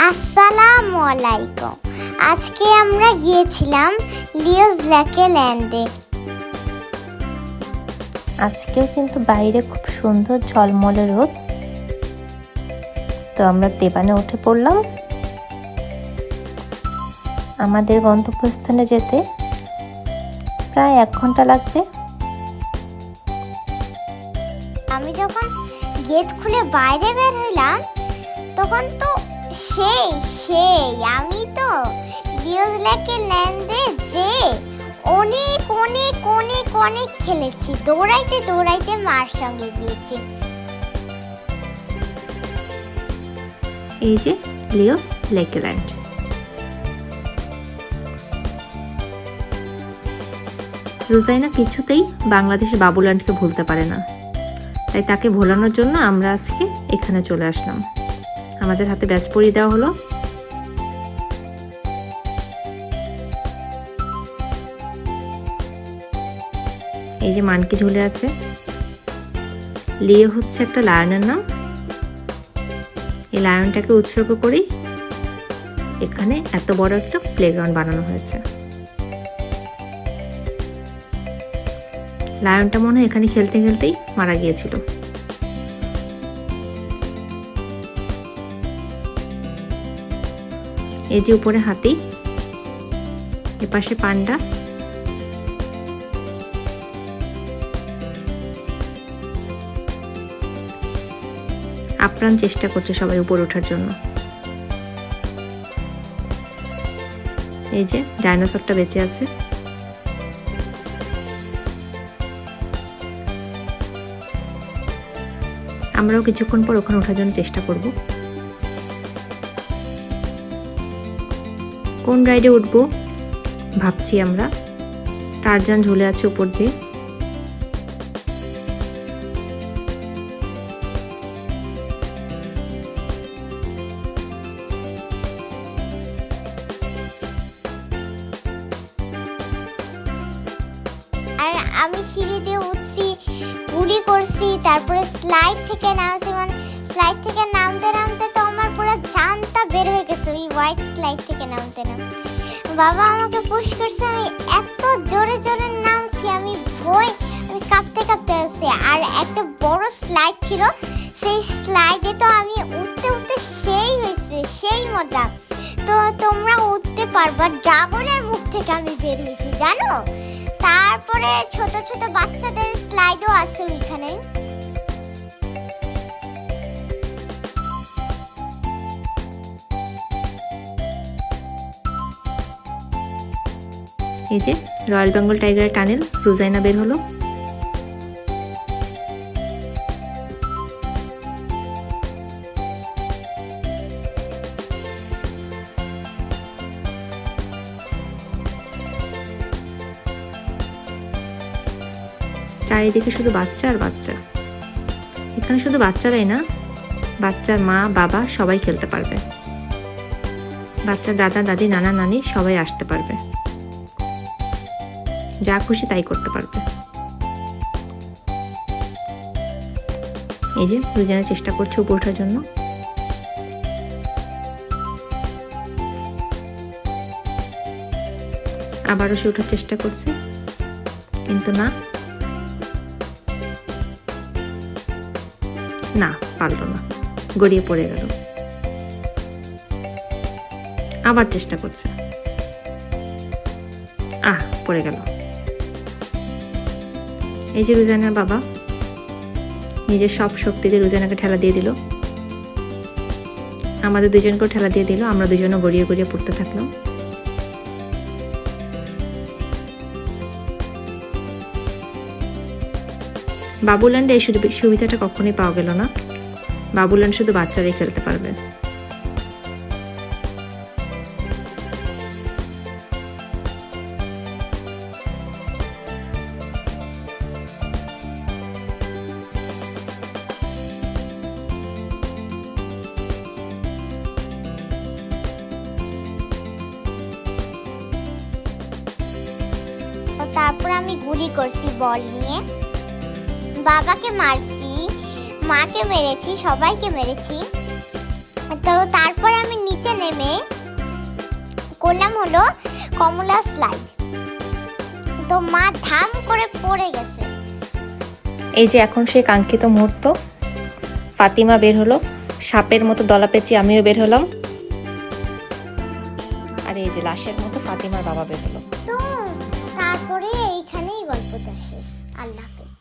আসসালামু আলাইকুম। আজকে আমরা গিয়েছিলাম লিওস ল্যান্ডে। আজকেও কিন্তু বাইরে খুব সুন্দর ঝলমলে রোদ। তো আমরা দেবানে উঠে পড়লাম। আমাদের গন্তব্যস্থানে যেতে প্রায় 1 ঘন্টা লাগবে। আমি যখন গেট খুলে বাইরে বের হইলাম তখন তো সেই আমি তো লিওস ল্যান্ডে যে অনেক অনেক অনেক অনেক খেলেছি। দৌড়াইতে মার সঙ্গে গিয়েছি। এই যে লিওস ল্যান্ড। রোজাইনা কিছুতেই বাংলাদেশের বাবুল্যান্ডকে ভুলতে পারে না, তাই তাকে ভোলানোর জন্য আমরা আজকে এখানে চলে আসলাম। আমাদের হাতে ব্যাজ পরিয়ে দেওয়া হলো। এই যে মানকি ঝুলে আছে। লিও হচ্ছে একটা লায়নের নাম। এই লায়নটাকে উৎসর্গ করেই এখানে এত বড় একটা প্লেগ্রাউন্ড বানানো হয়েছে। লায়নটা মনে হয় এখানে খেলতে খেলতেই মারা গিয়েছিল। এই যে উপরে হাতি, এপাশে পান্ডা। আপ্রাণ চেষ্টা করছে সবাই উপরে ওঠার জন্য। এই যে ডাইনোসরটা বেঁচে আছে। আমরাও কিছুক্ষণ পর ওখানে ওঠার জন্য চেষ্টা করব। কোন রাইডে উঠবো ভাবছি আমরা। টারজান ঝুলে আছে উপর দিয়ে। আর আমি সিঁড়ি দিয়ে উঠছি, গুলি করছি, তারপরে স্লাইড থেকে নামছি। মানে স্লাইড থেকে নামতে তো আমার পুরো জানটা বের হয়ে গেছে ওই হোয়াইট স্লাইড থেকে নামতে। বাবা আমাকে পুশ করছে, আমি এত জোরে নামছি, আমি কাঁপতে আসছি। আর একটা বড় স্লাইড ছিল, সেই স্লাইডে তো আমি উঠতে সেই মজা। তো তোমরা উঠতে পারবা। ড্রাগনের মুখ থেকে আমি বের হয়েছি জানো। তারপরে ছোট ছোট বাচ্চাদের স্লাইডও আছে ওইখানে। এই যে রয়্যাল বেঙ্গল টাইগারের টানেল। রোজাইনা বের হলো। চারিদিকে শুধু বাচ্চা আর বাচ্চা। এখানে শুধু বাচ্চারাই না, বাচ্চার মা বাবা সবাই খেলতে পারবে। বাচ্চার দাদা দাদি নানা নানি সবাই আসতে পারবে, যা খুশি তাই করতে পারবে। এই যে রোজাইনা চেষ্টা করছে উপরে ওঠার জন্য। আবারও সে ওঠার চেষ্টা করছে, কিন্তু না পারল না, গড়িয়ে পড়ে গেল। আবার চেষ্টা করছে, পড়ে গেল। এই যে রোজাইনার বাবা নিজের সব শক্তি দিয়ে রোজাইনাকে ঠেলা দিয়ে দিল। আমাদের দুজনকেও ঠেলা দিয়ে দিল। আমরা দুজনও গড়িয়ে পড়তে থাকলাম। বাবুল্যান্ডে এই সুবিধাটা কখনোই পাওয়া গেল না। বাবুল্যান্ড শুধু বাচ্চারাই খেলতে পারবে। তারপর আমি গুলি করছি বল নিয়ে। বাবাকে মারছি, মাকে মেরেছি, সবাইকে মেরেছি। তো তারপরে আমি নিচে নেমে করলাম হলো কমলা স্লাইড। তো মা ধাম করে পড়ে গেছে। এই যে এখন সেই কাঙ্ক্ষিত মুহূর্ত, ফাতিমা বের হলো, সাপের মতো দলা পেঁচিয়ে আমিও বের হলাম, আর এই যে লাশের মতো ফাতিমার বাবা বের হলো। তো তারপরে এইখানেই গল্পটা শেষ। আল্লাহ হাফেজ।